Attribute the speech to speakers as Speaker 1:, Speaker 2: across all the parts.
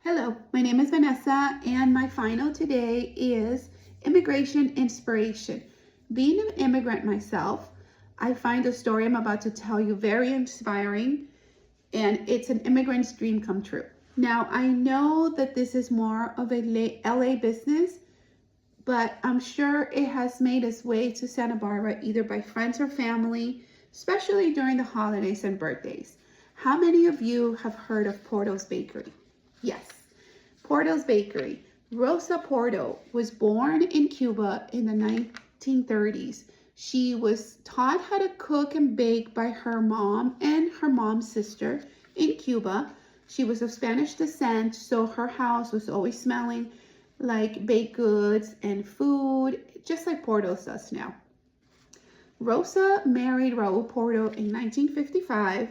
Speaker 1: Hello, my name is Vanessa, and my final today is immigration inspiration. Being an immigrant myself, I find the story I'm about to tell you very inspiring, and it's an immigrant's dream come true. Now, I know that this is more of a LA business, but I'm sure it has made its way to Santa Barbara either by friends or family, especially during the holidays and birthdays. How many of you have heard of Porto's Bakery? Yes, Porto's Bakery. Rosa Porto was born in Cuba in the 1930s. She was taught how to cook and bake by her mom and her mom's sister in Cuba. She was of Spanish descent, so her house was always smelling like baked goods and food, just like Porto's does now. Rosa married Raul Porto in 1955.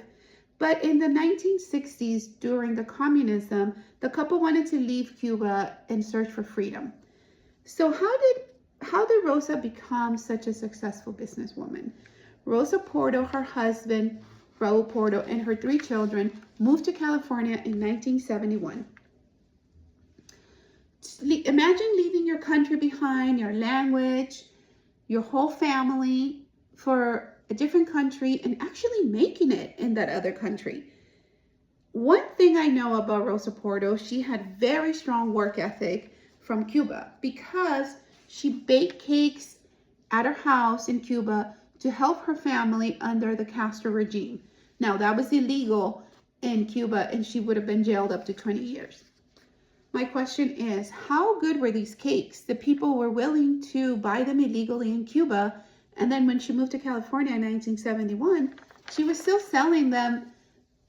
Speaker 1: But in the 1960s, during the communism, the couple wanted to leave Cuba and search for freedom. So how did Rosa become such a successful businesswoman? Rosa Porto, her husband, Raul Porto, and her 3 children moved to California in 1971. Imagine leaving your country behind, your language, your whole family for a different country and actually making it in that other country. One thing I know about Rosa Porto, she had very strong work ethic from Cuba because she baked cakes at her house in Cuba to help her family under the Castro regime. Now, that was illegal in Cuba and she would have been jailed up to 20 years. My question is, how good were these cakes? The people were willing to buy them illegally in Cuba. And then when she moved to California in 1971, she was still selling them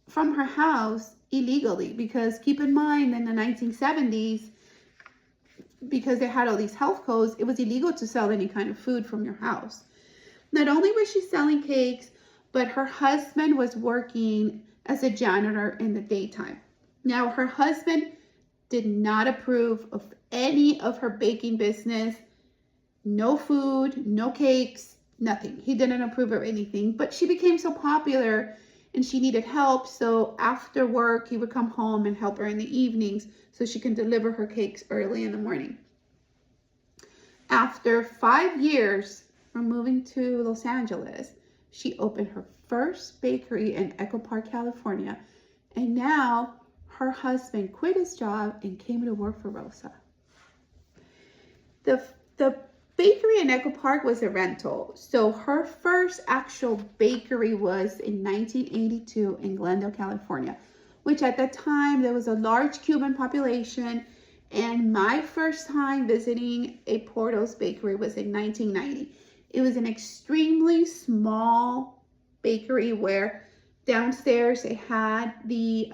Speaker 1: from her house illegally because keep in mind in the 1970s, because they had all these health codes, it was illegal to sell any kind of food from your house. Not only was she selling cakes, but her husband was working as a janitor in the daytime. Now, her husband did not approve of any of her baking business. No food, no cakes, nothing. He didn't approve of anything, but she became so popular and she needed help. So after work, he would come home and help her in the evenings so she can deliver her cakes early in the morning. After 5 years from moving to Los Angeles, she opened her first bakery in Echo Park, California. And now her husband quit his job and came to work for Rosa. The bakery in Echo Park was a rental. So her first actual bakery was in 1982 in Glendale, California, which at the time there was a large Cuban population. And my first time visiting a Porto's bakery was in 1990. It was an extremely small bakery where downstairs they had the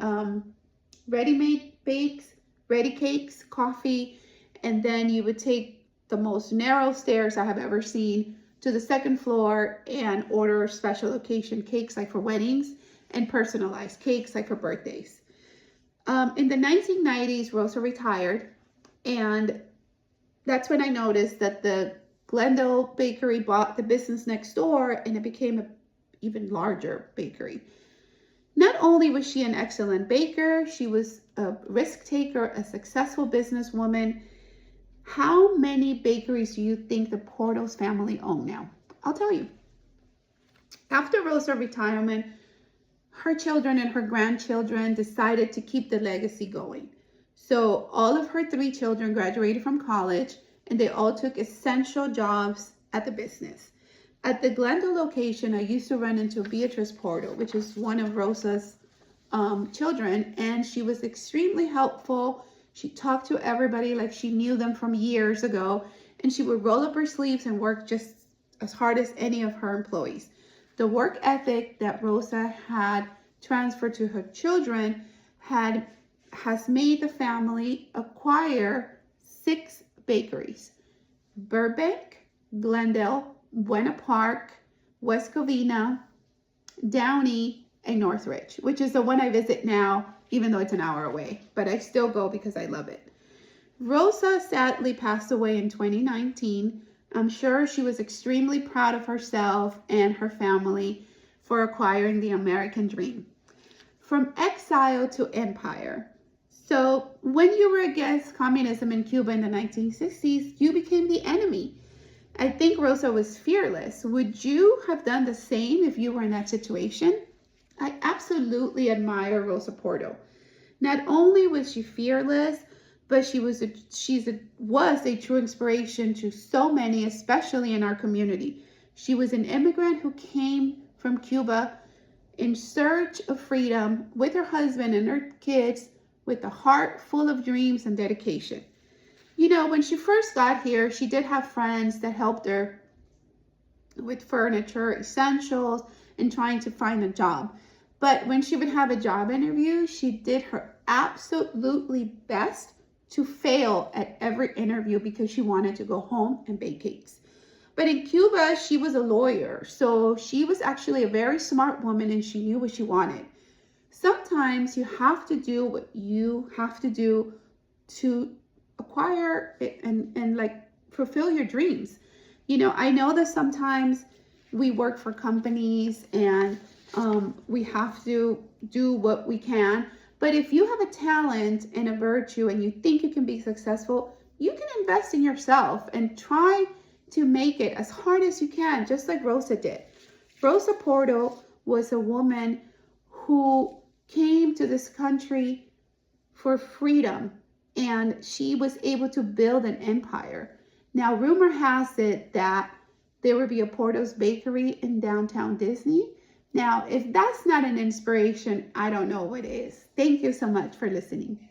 Speaker 1: ready-made bakes, ready cakes, coffee, and then you would take the most narrow stairs I have ever seen to the second floor and order special occasion cakes like for weddings and personalized cakes like for birthdays. In the 1990s, Rosa retired, and that's when I noticed that the Glendale Bakery bought the business next door and it became an even larger bakery. Not only was she an excellent baker, she was a risk taker, a successful businesswoman. How many bakeries do you think the Porto's family own now? I'll tell you. After Rosa's retirement, her children and her grandchildren decided to keep the legacy going. So all of her 3 children graduated from college and they all took essential jobs at the business. At the Glendale location, I used to run into Beatrice Porto, which is one of Rosa's children, and she was extremely helpful. She talked to everybody like she knew them from years ago, and she would roll up her sleeves and work just as hard as any of her employees. The work ethic that Rosa had transferred to her children has made the family acquire 6 bakeries: Burbank, Glendale, Buena Park, West Covina, Downey, and Northridge, which is the one I visit now, even though it's an hour away, but I still go because I love it. Rosa sadly passed away in 2019. I'm sure she was extremely proud of herself and her family for acquiring the American dream. From exile to empire, So when you were against communism in Cuba in the 1960s, you became the enemy. I think Rosa was fearless. Would you have done the same if you were in that situation? I absolutely admire Rosa Porto. Not only was she fearless, but was a true inspiration to so many, especially in our community. She was an immigrant who came from Cuba in search of freedom with her husband and her kids, with a heart full of dreams and dedication. You know, when she first got here, she did have friends that helped her with furniture, essentials, and trying to find a job. But when she would have a job interview, she did her absolutely best to fail at every interview because she wanted to go home and bake cakes. But in Cuba, she was a lawyer, so she was actually a very smart woman and she knew what she wanted. Sometimes you have to do what you have to do to acquire and like fulfill your dreams. You know, I know that sometimes we work for companies and we have to do what we can. But if you have a talent and a virtue and you think you can be successful, you can invest in yourself and try to make it as hard as you can, just like Rosa did. Rosa Porto was a woman who came to this country for freedom, and she was able to build an empire. Now, rumor has it that there will be a Porto's Bakery in downtown Disney. Now, if that's not an inspiration, I don't know what is. Thank you so much for listening.